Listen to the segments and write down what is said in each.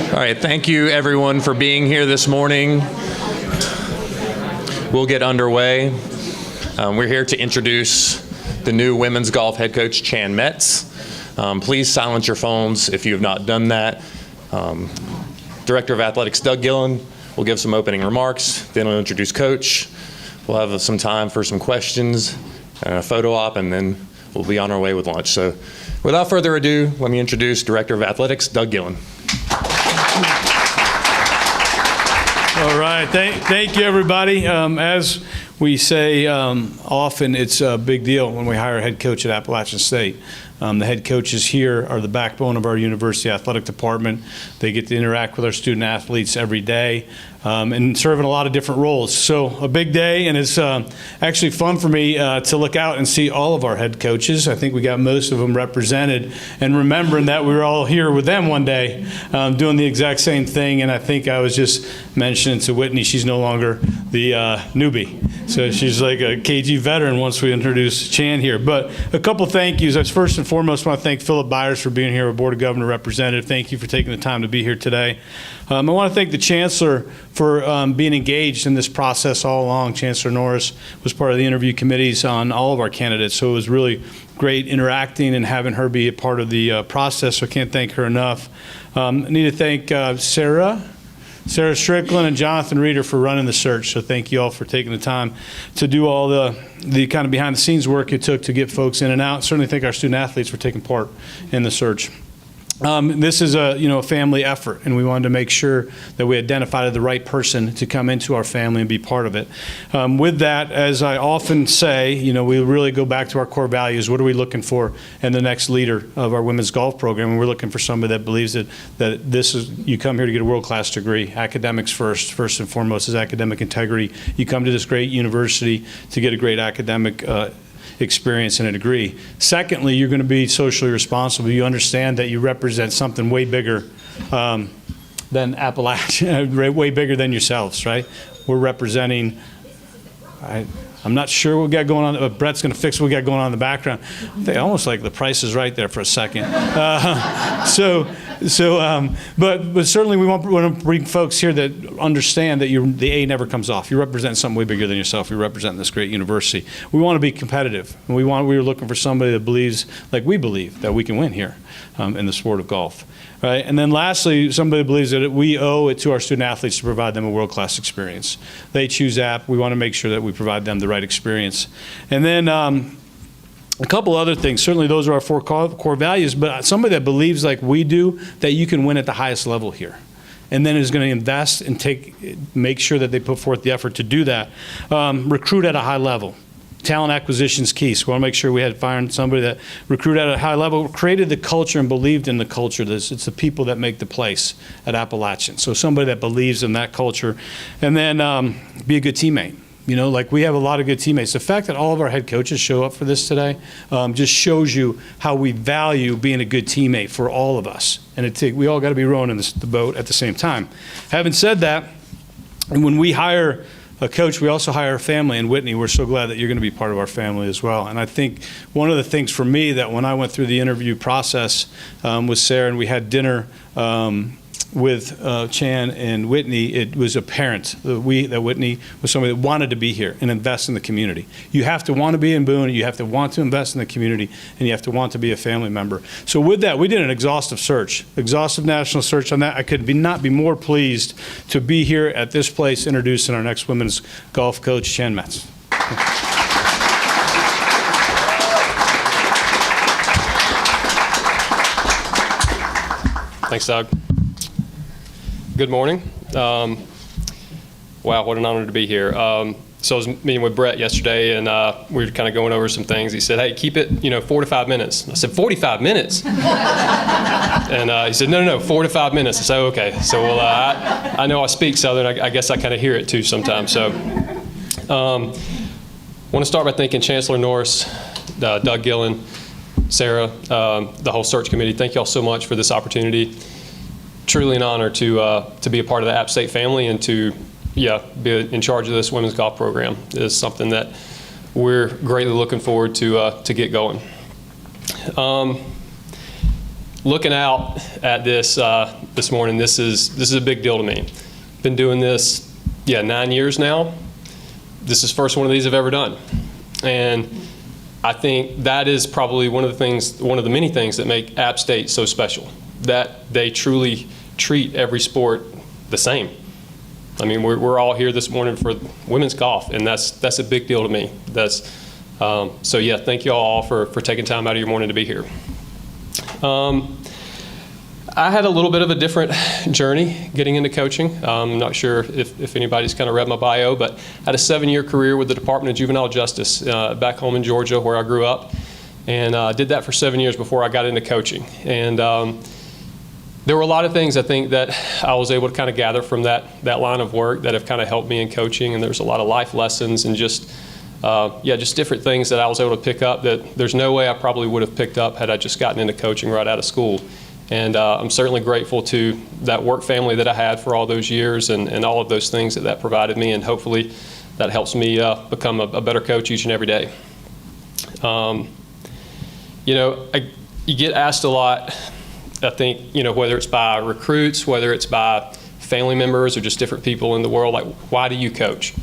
All right, thank you everyone for being here this morning. We'll get underway. We're here to introduce the new women's golf head coach, Chan Metz. Please silence your phones if you have not done that. Director of Athletics, Doug Gillen, will give some opening remarks. Then we'll introduce Coach. We'll have some time for some questions and a photo op, and then we'll be on our way with lunch. So without further ado, let me introduce Director of Athletics, Doug Gillen. All right, thank you everybody. As we say often, it's a big deal when we hire a head coach at Appalachian State. The head coaches here are the backbone of our university athletic department. They get to interact with our student athletes every day and serve in a lot of different roles. So a big day, and it's actually fun for me to look out and see all of our head coaches. I think we got most of them represented, and remembering that we were all here with them one day doing the exact same thing. And I think I was just mentioning to Whitney, she's no longer the newbie. So she's like a KG veteran once we introduce Chan here. But a couple thank yous. First and foremost, I want to thank Philip Byers for being here, our Board of Governor representative. Thank you for taking the time to be here today. I want to thank the Chancellor for being engaged in this process all along. Chancellor Norris was part of the interview committees on all of our candidates, so it was really great interacting and having her be a part of the process, so I can't thank her enough. I need to thank Sarah Strickland and Jonathan Reeder for running the search. So thank you all for taking the time to do all the kind of behind the scenes work it took to get folks in and out. Certainly thank our student athletes for taking part in the search. This is a family effort, and we wanted to make sure that we identified the right person to come into our family and be part of it. With that, as I often say, we really go back to our core values. What are we looking for in the next leader of our women's golf program? And we're looking for somebody that believes that this is, you come here to get a world-class degree. Academics first and foremost is academic integrity. You come to this great university to get a great academic experience and a degree. Secondly, you're going to be socially responsible. You understand that you represent something way bigger than Appalachia, way bigger than yourselves, right? We're representing, I'm not sure what we got going on, but Brett's going to fix what we got going on in the background. They almost like the Price is Right there for a second. But certainly we want to bring folks here that understand that the A never comes off. You represent something way bigger than yourself. You represent this great university. We want to be competitive. And we were looking for somebody that believes, like we believe, that we can win here in the sport of golf. Right? And then lastly, somebody believes that we owe it to our student athletes to provide them a world-class experience. They choose App. We want to make sure that we provide them the right experience. And then a couple other things. Certainly those are our four core values, but somebody that believes like we do that you can win at the highest level here, and then is going to invest and make sure that they put forth the effort to do that. Recruit at a high level. Talent acquisition is key, so we want to make sure we had found somebody that recruited at a high level, created the culture and believed in the culture. It's the people that make the place at Appalachian. So somebody that believes in that culture. And then be a good teammate. Like we have a lot of good teammates. The fact that all of our head coaches show up for this today just shows you how we value being a good teammate for all of us. And we all got to be rowing in the boat at the same time. Having said that, and when we hire a coach, we also hire a family. And Whitney, we're so glad that you're going to be part of our family as well. And I think one of the things for me that when I went through the interview process with Sarah and we had dinner with Chan and Whitney, it was apparent that Whitney was somebody that wanted to be here and invest in the community. You have to want to be in Boone, you have to want to invest in the community, and you have to want to be a family member. So with that, we did an exhaustive national search on that. I could not be more pleased to be here at this place introducing our next women's golf coach, Chan Metz. Thanks, Doug. Good morning. Wow, what an honor to be here. So I was meeting with Brett yesterday, and we were kind of going over some things. He said, hey, keep it, 4 to 5 minutes. I said, 45 minutes? And he said, no, 4 to 5 minutes. I said, okay. So well, I know I speak Southern. I guess I kind of hear it too sometimes. So want to start by thanking Chancellor Norris, Doug Gillen, Sarah, the whole search committee. Thank you all so much for this opportunity. Truly an honor to be a part of the App State family and to be in charge of this women's golf program. It is something that we're greatly looking forward to get going. Looking out at this this morning, this is a big deal to me. Been doing this 9 years now. This is the first one of these I've ever done, and I think that is probably one of the many things that make App State so special, that they truly treat every sport the same. I mean, we're all here this morning for women's golf, and that's a big deal to me. So yeah, thank you all for taking time out of your morning to be here. I had a little bit of a different journey getting into coaching. I'm not sure if anybody's kind of read my bio, but I had a 7-year career with the Department of Juvenile Justice back home in Georgia where I grew up, and did that for 7 years before I got into coaching. And there were a lot of things I think that I was able to kind of gather from that line of work that have kind of helped me in coaching, and there's a lot of life lessons and just different things that I was able to pick up that there's no way I probably would have picked up had I just gotten into coaching right out of school. And I'm certainly grateful to that work family that I had for all those years and all of those things that provided me, and hopefully that helps me become a better coach each and every day. You get asked a lot, I think, whether it's by recruits, whether it's by family members or just different people in the world, like, why do you coach?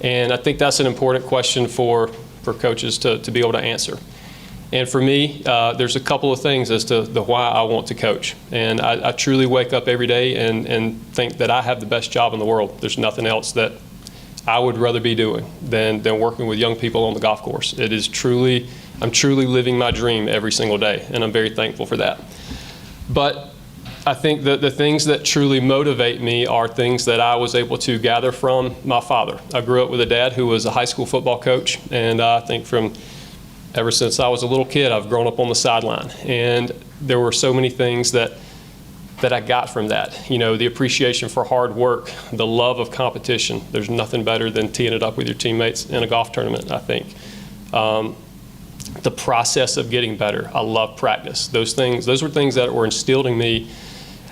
And I think that's an important question for coaches to be able to answer. And for me, there's a couple of things as to the why I want to coach. And I truly wake up every day and think that I have the best job in the world. There's nothing else that I would rather be doing than working with young people on the golf course. It is truly, I'm truly living my dream every single day, and I'm very thankful for that. But I think that the things that truly motivate me are things that I was able to gather from my father. I grew up with a dad who was a high school football coach, and I think ever since I was a little kid, I've grown up on the sideline. And there were so many things that I got from that. The appreciation for hard work, the love of competition. There's nothing better than teeing it up with your teammates in a golf tournament, I think. The process of getting better. I love practice. Those were things that were instilled in me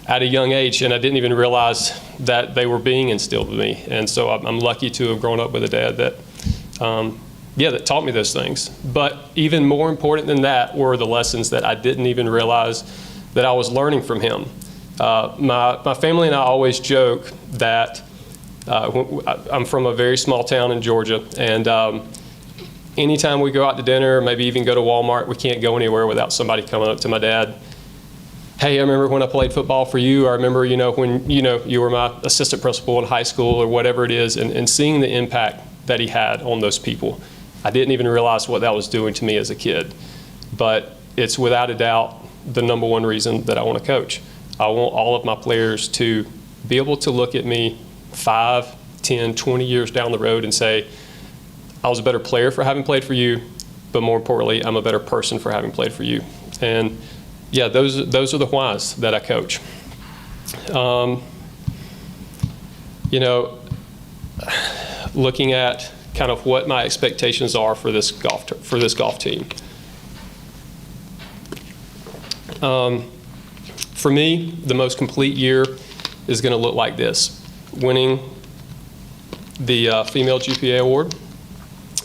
at a young age, and I didn't even realize that they were being instilled in me. And so I'm lucky to have grown up with a dad that taught me those things. But even more important than that were the lessons that I didn't even realize that I was learning from him. My family and I always joke that I'm from a very small town in Georgia, and anytime we go out to dinner, maybe even go to Walmart, we can't go anywhere without somebody coming up to my dad. Hey, I remember when I played football for you. I remember, when you were my assistant principal in high school or whatever it is, and seeing the impact that he had on those people. I didn't even realize what that was doing to me as a kid. But it's without a doubt the number one reason that I want to coach. I want all of my players to be able to look at me 5, 10, 20 years down the road and say, I was a better player for having played for you, but more importantly, I'm a better person for having played for you. And yeah, those are the whys that I coach. Looking at kind of what my expectations are for this golf team. For me, the most complete year is going to look like this: winning the female GPA award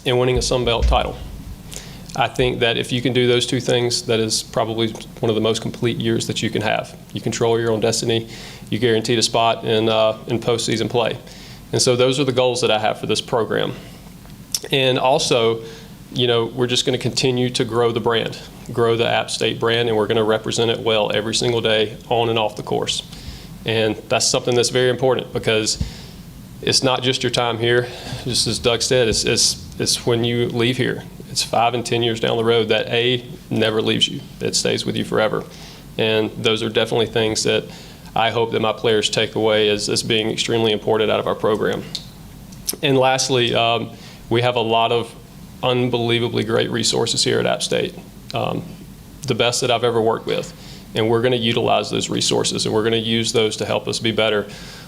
and winning a Sun Belt title. I think that if you can do those two things, that is probably one of the most complete years that you can have. You control your own destiny. You guaranteed a spot in postseason play. And so those are the goals that I have for this program. And also, we're just going to continue to grow the brand, grow the App State brand, and we're going to represent it well every single day on and off the course. And that's something that's very important, because it's not just your time here. Just as Doug said, it's when you leave here. It's 5 and 10 years down the road that never leaves you. It stays with you forever. And those are definitely things that I hope that my players take away as being extremely important out of our program. And lastly, we have a lot of unbelievably great resources here at App State, the best that I've ever worked with. And we're going to utilize those resources, and we're going to use those to help us be better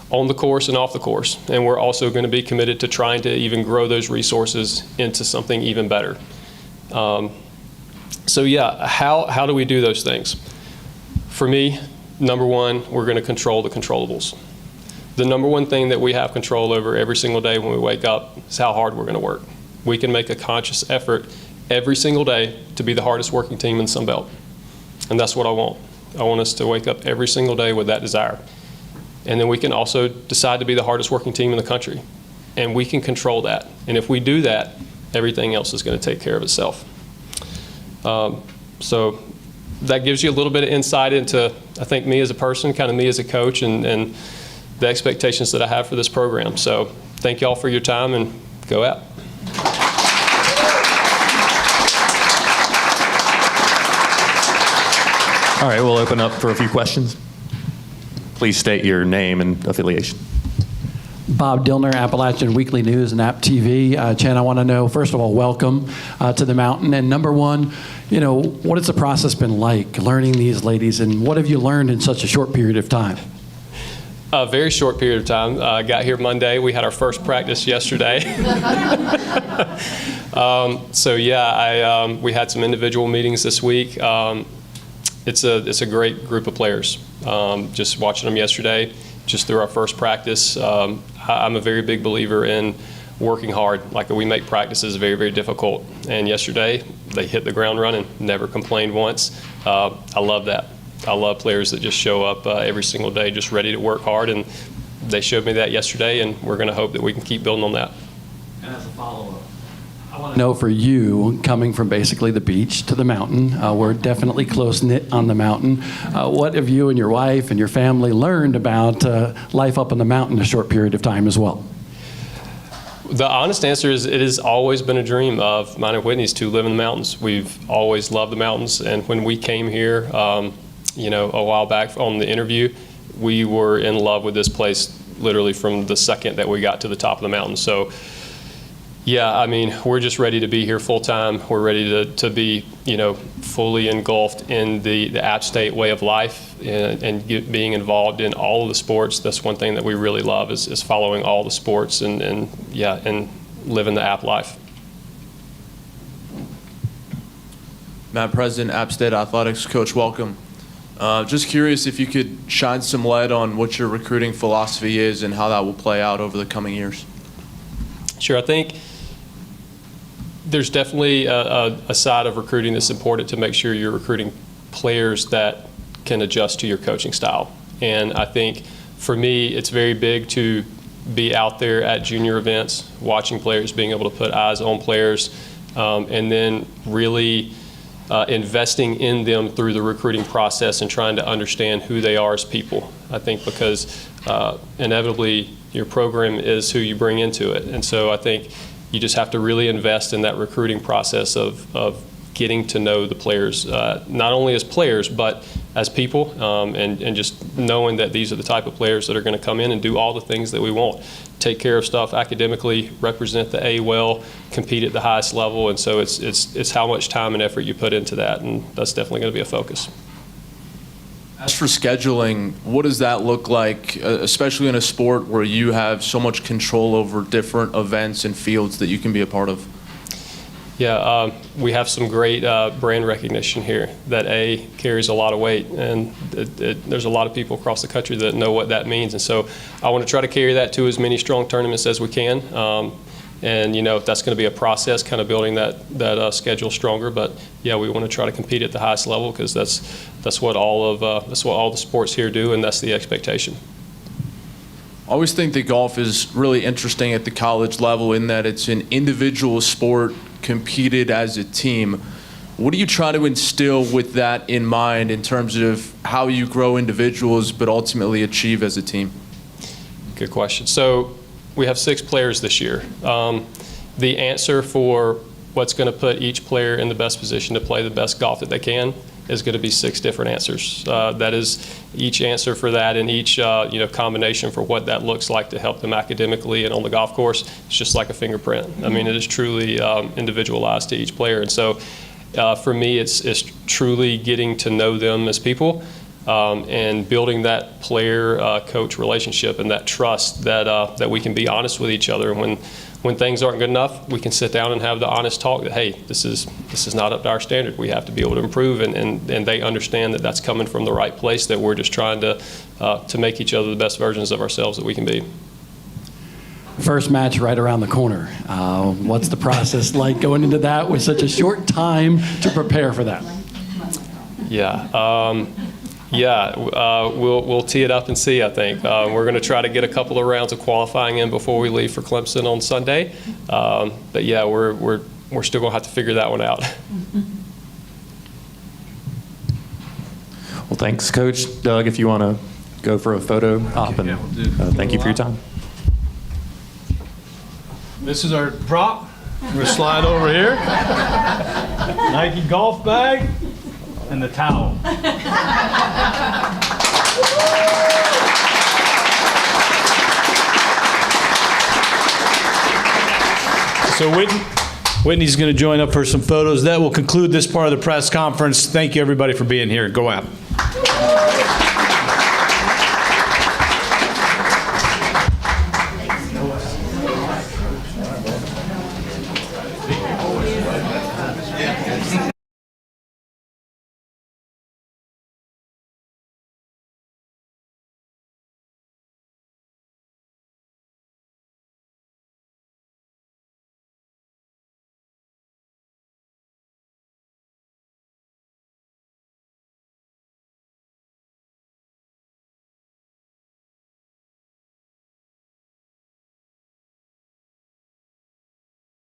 on the course and off the course. And we're also going to be committed to trying to even grow those resources into something even better. So yeah, how do we do those things? For me, number one, we're going to control the controllables. The number one thing that we have control over every single day when we wake up is how hard we're going to work. We can make a conscious effort every single day to be the hardest working team in the Sun Belt. And that's what I want. I want us to wake up every single day with that desire. And then we can also decide to be the hardest working team in the country. And we can control that. And if we do that, everything else is going to take care of itself. So that gives you a little bit of insight into, I think, me as a person, kind of me as a coach, and the expectations that I have for this program. So thank you all for your time, and go out. All right, we'll open up for a few questions. Please state your name and affiliation. Bob Dillner, Appalachian Weekly News and App TV. Chan, I want to know, first of all, welcome to the mountain. And number one, what has the process been like learning these ladies, and what have you learned in such a short period of time? A very short period of time. I got here Monday. We had our first practice yesterday. So yeah, we had some individual meetings this week. It's a great group of players. Just watching them yesterday, just through our first practice, I'm a very big believer in working hard. Like, we make practices very, very difficult. And yesterday, they hit the ground running, never complained once. I love that. I love players that just show up every single day just ready to work hard, and they showed me that yesterday, and we're going to hope that we can keep building on that. And as a follow-up, I want to know, for you, coming from basically the beach to the mountain, we're definitely close-knit on the mountain. What have you and your wife and your family learned about life up on the mountain in a short period of time as well? The honest answer is it has always been a dream of mine and Whitney's to live in the mountains. We've always loved the mountains, and when we came here, a while back on the interview, we were in love with this place literally from the second that we got to the top of the mountain. So yeah, I mean, we're just ready to be here full time. We're ready to be, fully engulfed in the App State way of life, and being involved in all of the sports. That's one thing that we really love, is following all the sports and living the App life. Matt President, App State Athletics. Coach, welcome. Just curious if you could shine some light on what your recruiting philosophy is and how that will play out over the coming years. Sure. I think there's definitely a side of recruiting that's important to make sure you're recruiting players that can adjust to your coaching style. And I think for me, it's very big to be out there at junior events, watching players, being able to put eyes on players, and then really investing in them through the recruiting process and trying to understand who they are as people. I think because inevitably your program is who you bring into it. And so I think you just have to really invest in that recruiting process of getting to know the players, not only as players, but as people, and just knowing that these are the type of players that are going to come in and do all the things that we want. Take care of stuff academically, represent the A well, compete at the highest level, and so it's how much time and effort you put into that, and that's definitely going to be a focus. As for scheduling, what does that look like, especially in a sport where you have so much control over different events and fields that you can be a part of? Yeah, we have some great brand recognition here. That A carries a lot of weight, and there's a lot of people across the country that know what that means. And so I want to try to carry that to as many strong tournaments as we can. And, that's going to be a process, kind of building that schedule stronger. But, yeah, we want to try to compete at the highest level because that's what all the sports here do, and that's the expectation. I always think that golf is really interesting at the college level in that it's an individual sport competed as a team. What do you try to instill with that in mind in terms of how you grow individuals but ultimately achieve as a team? Good question. So we have 6 players this year. The answer for what's going to put each player in the best position to play the best golf that they can is going to be 6 different answers. That is each answer for that, and each combination for what that looks like to help them academically and on the golf course. It's just like a fingerprint. I mean, it is truly individualized to each player. And so for me, it's truly getting to know them as people and building that player-coach relationship and that trust that we can be honest with each other. And when things aren't good enough, we can sit down and have the honest talk that, hey, this is not up to our standard. We have to be able to improve, and they understand that that's coming from the right place, that we're just trying to make each other the best versions of ourselves that we can be. First match right around the corner. What's the process like going into that with such a short time to prepare for that? We'll tee it up and see, I think. We're going to try to get a couple of rounds of qualifying in before we leave for Clemson on Sunday. But yeah, we're still going to have to figure that one out. Well, thanks, Coach. Doug, if you want to go for a photo op, and thank you for your time. This is our prop. We're going to slide over here. Nike golf bag and the towel. So Whitney's going to join up for some photos. That will conclude this part of the press conference. Thank you, everybody, for being here. Go out.